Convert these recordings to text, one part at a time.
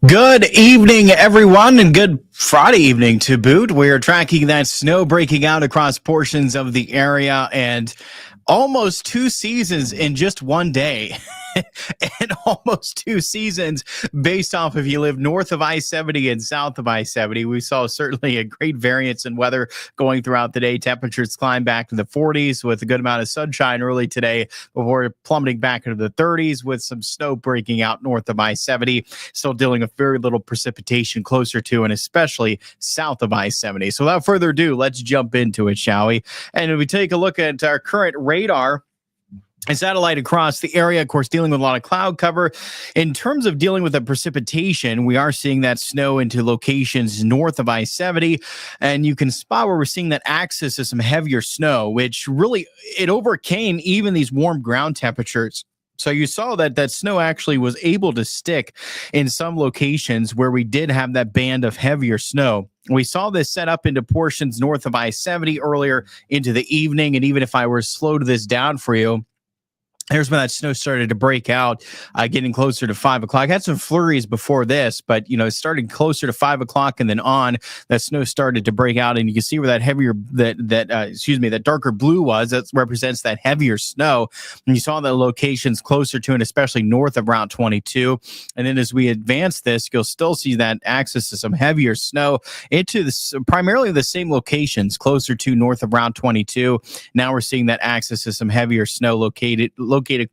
Good evening, everyone, and good Friday evening to boot. We're tracking that snow breaking out across portions of the area and almost two seasons in just one day. And almost two seasons based off if you live north of I-70 and south of I-70. We saw certainly a great variance in weather going throughout the day. Temperatures climbed back to the 40s with a good amount of sunshine early today before plummeting back into the 30s with some snow breaking out north of I-70. Still dealing with very little precipitation closer to and especially south of I-70. So without further ado, let's jump into it, shall we? And if we take a look at our current radar, a satellite across the area, of course, dealing with a lot of cloud cover. In terms of dealing with the precipitation, we are seeing that snow into locations north of I-70, and you can spot where we're seeing that axis of some heavier snow, which really, it overcame even these warm ground temperatures. So you saw that snow actually was able to stick in some locations where we did have that band of heavier snow. We saw this set up into portions north of I-70 earlier into the evening, and even if I were to slow this down for you, here's when that snow started to break out, getting closer to 5 o'clock. Had some flurries before this, but, it started closer to 5 o'clock and then on, that snow started to break out. And you can see where that heavier, that darker blue was. That represents that heavier snow. And you saw the locations closer to and especially north of Route 22. And then as we advance this, you'll still see that axis of some heavier snow into primarily the same locations closer to north of Route 22. Now we're seeing that axis of some heavier snow located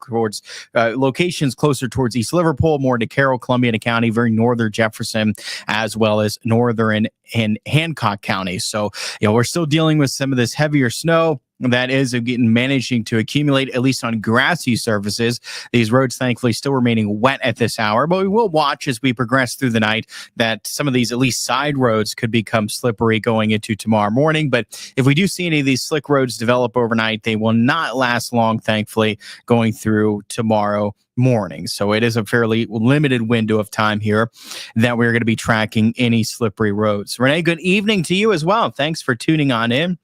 towards locations closer towards East Liverpool, more into Carroll, Columbiana County, very northern Jefferson, as well as northern and Hancock County. So, we're still dealing with some of this heavier snow that is managing to accumulate, at least on grassy surfaces. These roads, thankfully, still remaining wet at this hour, but we will watch as we progress through the night that some of these, at least side roads, could become slippery going into tomorrow morning. But if we do see any of these slick roads develop overnight, they will not last long, thankfully, going through tomorrow morning. So it is a fairly limited window of time here that we're going to be tracking any slippery roads. Renee, good evening to you as well. Thanks for tuning on in.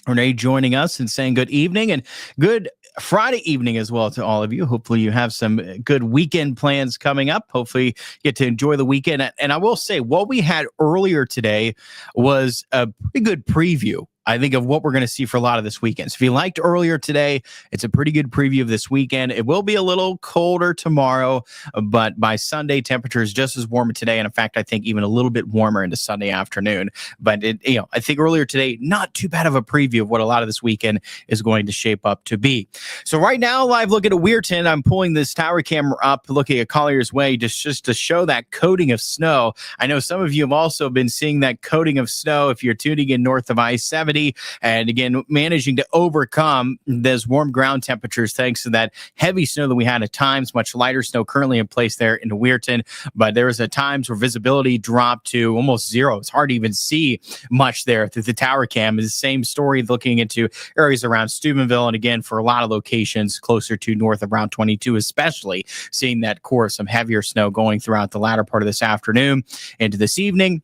Renee joining us and saying good evening and good Friday evening as well to all of you. Hopefully you have some good weekend plans coming up. Hopefully you get to enjoy the weekend. And I will say what we had earlier today was a pretty good preview, I think, of what we're going to see for a lot of this weekend. So if you liked earlier today, it's a pretty good preview of this weekend. It will be a little colder tomorrow, but by Sunday, temperatures just as warm today. And in fact, I think even a little bit warmer into Sunday afternoon. But I think earlier today, not too bad of a preview of what a lot of this weekend is going to shape up to be. So right now, live look at Weirton. I'm pulling this tower camera up, looking at Collier's Way, just to show that coating of snow. I know some of you have also been seeing that coating of snow if you're tuning in north of I-70. And again, managing to overcome those warm ground temperatures thanks to that heavy snow that we had at times, much lighter snow currently in place there in Weirton. But there was times where visibility dropped to almost zero. It's hard to even see much there through the tower cam. It's the same story looking into areas around Steubenville. And again, for a lot of locations closer to north of Route 22, especially seeing that core of some heavier snow going throughout the latter part of this afternoon into this evening.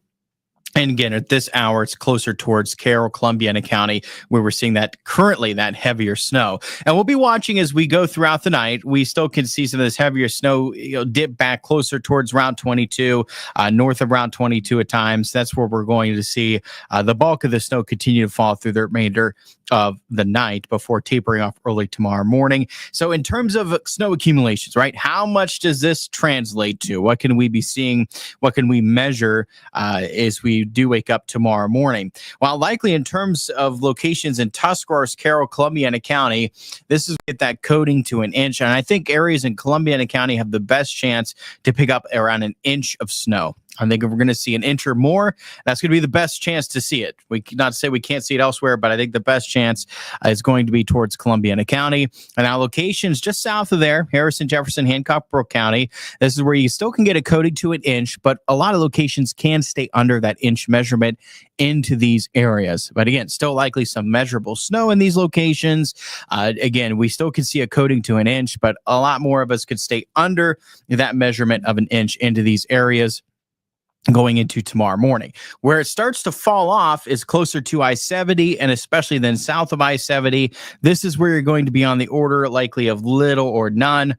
And again, at this hour, it's closer towards Carroll, Columbiana County, where we're seeing that currently that heavier snow. And we'll be watching as we go throughout the night. We still can see some of this heavier snow dip back closer towards Route 22, north of Route 22 at times. That's where we're going to see the bulk of the snow continue to fall through the remainder of the night before tapering off early tomorrow morning. So in terms of snow accumulations, right, how much does this translate to? What can we be seeing? What can we measure as we do wake up tomorrow morning? Well, likely in terms of locations in Tuscarawas, Carroll, Columbiana County, this is get that coating to an inch. And I think areas in Columbiana County have the best chance to pick up around an inch of snow. I think if we're going to see an inch or more, that's going to be the best chance to see it. We cannot say we can't see it elsewhere, but I think the best chance is going to be towards Columbiana County. And our locations just south of there, Harrison, Jefferson, Hancock, Brooke County, this is where you still can get a coating to an inch, but a lot of locations can stay under that inch measurement into these areas. But again, still likely some measurable snow in these locations. Again, we still can see a coating to an inch, but a lot more of us could stay under that measurement of an inch into these areas. going into tomorrow morning. Where it starts to fall off is closer to I-70 and especially then south of I-70. This is where you're going to be on the order likely of little or none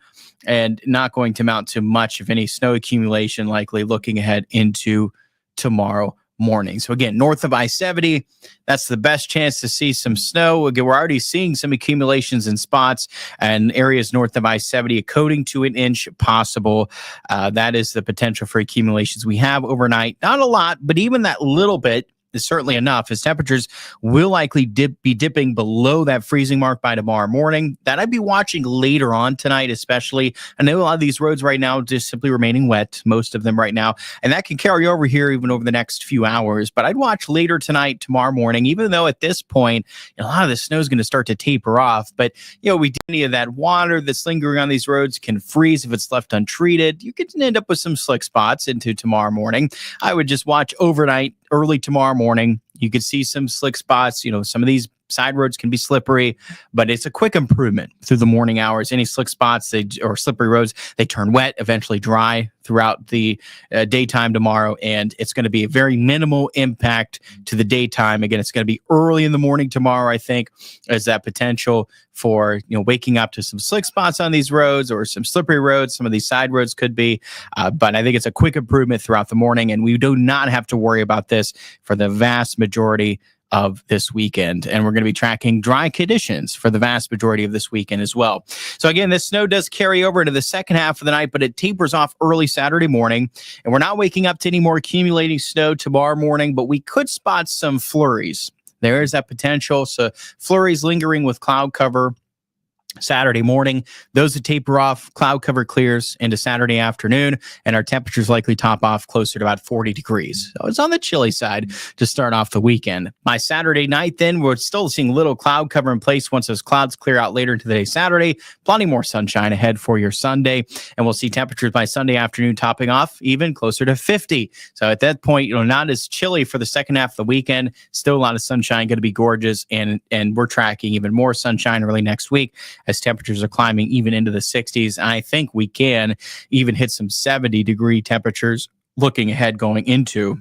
and not going to amount to much of any snow accumulation likely looking ahead into tomorrow morning. So again, north of I-70, that's the best chance to see some snow. Again, we're already seeing some accumulations in spots and areas north of I-70, a coating to an inch possible. That is the potential for accumulations we have overnight. Not a lot, but even that little bit is certainly enough as temperatures will likely be dipping below that freezing mark by tomorrow morning. That I'd be watching later on tonight, especially. I know a lot of these roads right now just simply remaining wet, most of them right now, and that can carry over here even over the next few hours. But I'd watch later tonight, tomorrow morning, even though at this point, a lot of the snow is going to start to taper off. But, we do any of that water that's lingering on these roads can freeze if it's left untreated. You could end up with some slick spots into tomorrow morning. I would just watch overnight, early tomorrow morning. You could see some slick spots. Some of these side roads can be slippery, but it's a quick improvement through the morning hours. Any slick spots or slippery roads, they turn wet, eventually dry throughout the daytime tomorrow, and it's going to be a very minimal impact to the daytime. Again, it's going to be early in the morning tomorrow, I think, as that potential for waking up to some slick spots on these roads or some slippery roads. Some of these side roads could be, but I think it's a quick improvement throughout the morning, and we do not have to worry about this for the vast majority of this weekend. And we're going to be tracking dry conditions for the vast majority of this weekend as well. So again, this snow does carry over into the second half of the night, but it tapers off early Saturday morning. And we're not waking up to any more accumulating snow tomorrow morning, but we could spot some flurries. There is that potential. So flurries lingering with cloud cover Saturday morning. Those that taper off, cloud cover clears into Saturday afternoon, and our temperatures likely top off closer to about 40 degrees. So it's on the chilly side to start off the weekend. By Saturday night, then, we're still seeing little cloud cover in place once those clouds clear out later into the day Saturday. Plenty more sunshine ahead for your Sunday, and we'll see temperatures by Sunday afternoon topping off even closer to 50. So at that point, not as chilly for the second half of the weekend. Still a lot of sunshine, going to be gorgeous, and we're tracking even more sunshine early next week as temperatures are climbing even into the 60s. And I think we can even hit some 70-degree temperatures looking ahead going into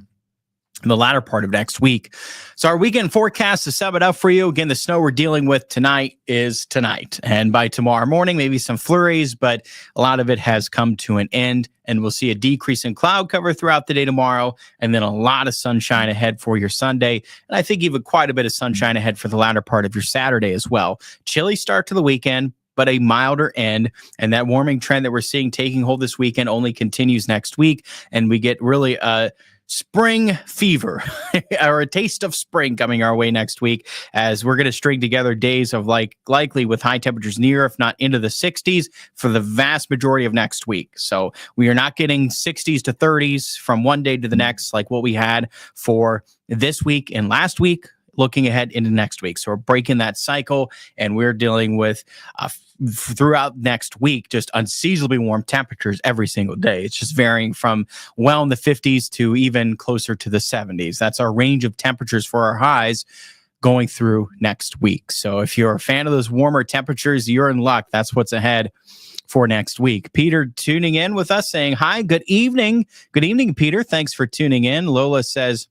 the latter part of next week. So our weekend forecast to sum it up for you. Again, the snow we're dealing with tonight is tonight. And by tomorrow morning, maybe some flurries, but a lot of it has come to an end. And we'll see a decrease in cloud cover throughout the day tomorrow, and then a lot of sunshine ahead for your Sunday. And I think even quite a bit of sunshine ahead for the latter part of your Saturday as well. Chilly start to the weekend, but a milder end. And that warming trend that we're seeing taking hold this weekend only continues next week. And we get really spring fever or a taste of spring coming our way next week, as we're going to string together days of likely with high temperatures near, if not into the 60s for the vast majority of next week. So we are not getting 60s to 30s from one day to the next like what we had for this week and last week, looking ahead into next week. So we're breaking that cycle, and we're dealing with throughout next week just unseasonably warm temperatures every single day. It's just varying from well in the 50s to even closer to the 70s. That's our range of temperatures for our highs going through next week. So if you're a fan of those warmer temperatures, you're in luck. That's what's ahead for next week. Peter tuning in with us saying, hi, good evening. Good evening, Peter. Thanks for tuning in. Lola says,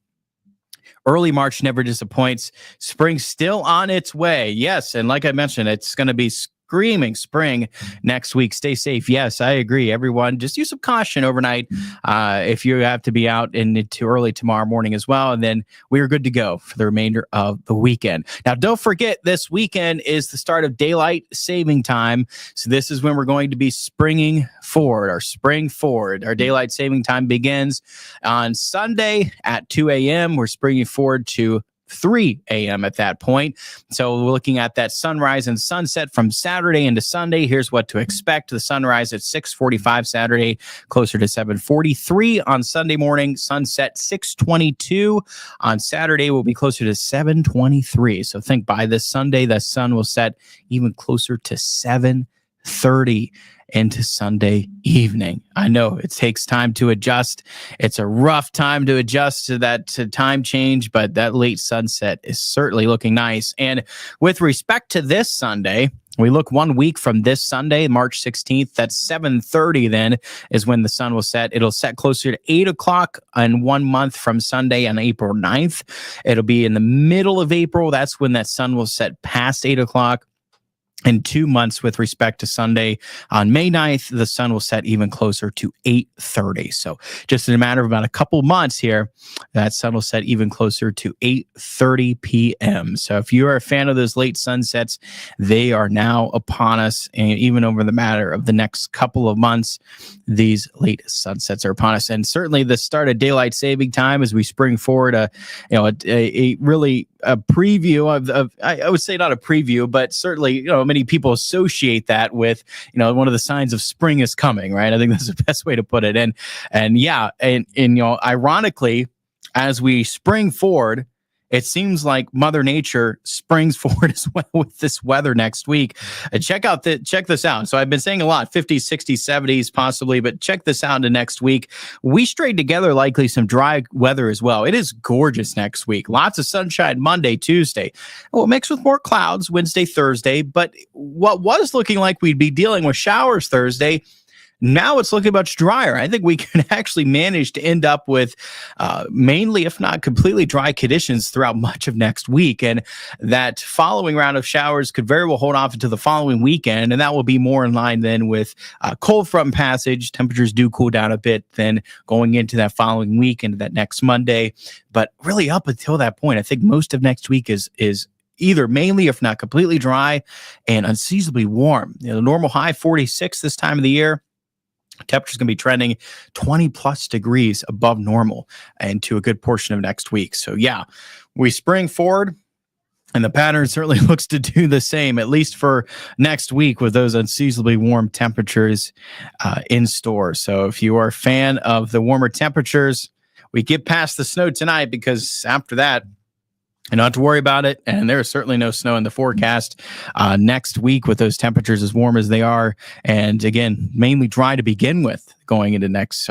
early March never disappoints. Spring still on its way. Yes, and like I mentioned, it's going to be screaming spring next week. Stay safe. Yes, I agree. Everyone, just use some caution overnight if you have to be out into early tomorrow morning as well. And then we're good to go for the remainder of the weekend. Now, don't forget, this weekend is the start of daylight saving time. So this is when we're going to be springing forward, or spring forward. Our daylight saving time begins on Sunday at 2 a.m. We're springing forward to 3 a.m. at that point. So we're looking at that sunrise and sunset from Saturday into Sunday. Here's what to expect. The sunrise at 6:45 Saturday, closer to 7:43 on Sunday morning. Sunset 6:22 on Saturday will be closer to 7:23. So think by this Sunday, the sun will set even closer to 7 8:30 into Sunday evening. I know it takes time to adjust. It's a rough time to adjust to that time change, but that late sunset is certainly looking nice. And with respect to this Sunday, we look 1 week from this Sunday, March 16th. That's 7:30 then is when the sun will set. It'll set closer to 8 o'clock in 1 month from Sunday on April 9th. It'll be in the middle of April. That's when that sun will set past 8 o'clock. In 2 months, with respect to Sunday, on May 9th, the sun will set even closer to 8:30. So just in a matter of about a couple months here, that sun will set even closer to 8:30 p.m. So if you are a fan of those late sunsets, they are now upon us. And even over the matter of the next couple of months, these late sunsets are upon us. And certainly the start of daylight saving time as we spring forward a really a preview of I would say not a preview, but certainly, many people associate that with, one of the signs of spring is coming, right? I think that's the best way to put it. And ironically, as we spring forward, it seems like Mother Nature springs forward as well with this weather next week. Check this out. So I've been saying a lot, 50s, 60s, 70s possibly, but check this out into next week. We strayed together likely some dry weather as well. It is gorgeous next week. Lots of sunshine Monday, Tuesday. Well, mixed with more clouds Wednesday, Thursday. But what was looking like we'd be dealing with showers Thursday, now it's looking much drier. I think we can actually manage to end up with mainly, if not completely dry conditions throughout much of next week. And that following round of showers could very well hold off until the following weekend. And that will be more in line then with cold front passage. Temperatures do cool down a bit then going into that following week, into that next Monday. But really up until that point, I think most of next week is either mainly, if not completely dry and unseasonably warm. The normal high 46 this time of the year. Temperature's going to be trending 20 plus degrees above normal into a good portion of next week. So yeah, we spring forward and the pattern certainly looks to do the same, at least for next week with those unseasonably warm temperatures in store. So if you are a fan of the warmer temperatures, we get past the snow tonight because after that, you don't have to worry about it. And there is certainly no snow in the forecast next week with those temperatures as warm as they are. And again, mainly dry to begin with going into next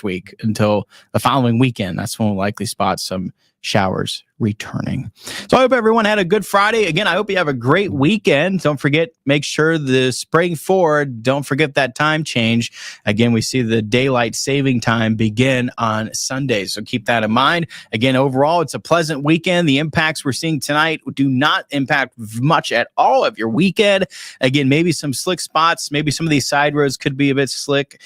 week until the following weekend. That's when we'll likely spot some showers returning. So I hope everyone had a good Friday. Again, I hope you have a great weekend. Don't forget, make sure the spring forward, don't forget that time change. Again, we see the daylight saving time begin on Sunday. So keep that in mind. Again, overall, it's a pleasant weekend. The impacts we're seeing tonight do not impact much at all of your weekend. Again, maybe some slick spots, maybe some of these side roads could be a bit slick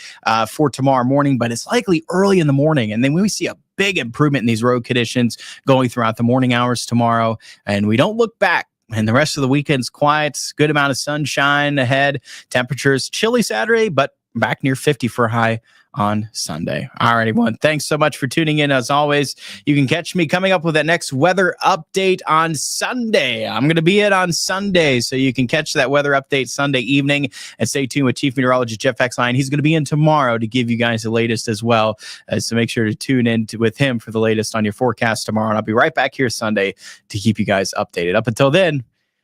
for tomorrow morning, but it's likely early in the morning. And then we see a big improvement in these road conditions going throughout the morning hours tomorrow. And we don't look back. And the rest of the weekend's quiet. Good amount of sunshine ahead. Temperatures chilly Saturday, but back near 50 for a high on Sunday. All right, everyone. Thanks so much for tuning in. As always, you can catch me coming up with that next weather update on Sunday. I'm going to be it on Sunday, so you can catch that weather update Sunday evening. And stay tuned with Chief Meteorologist Jeff Exline. He's going to be in tomorrow to give you guys the latest as well. So make sure to tune in with him for the latest on your forecast tomorrow. And I'll be right back here Sunday to keep you guys updated. Up until then,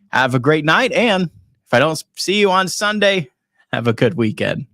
have a great night. And if I don't see you on Sunday, have a good weekend.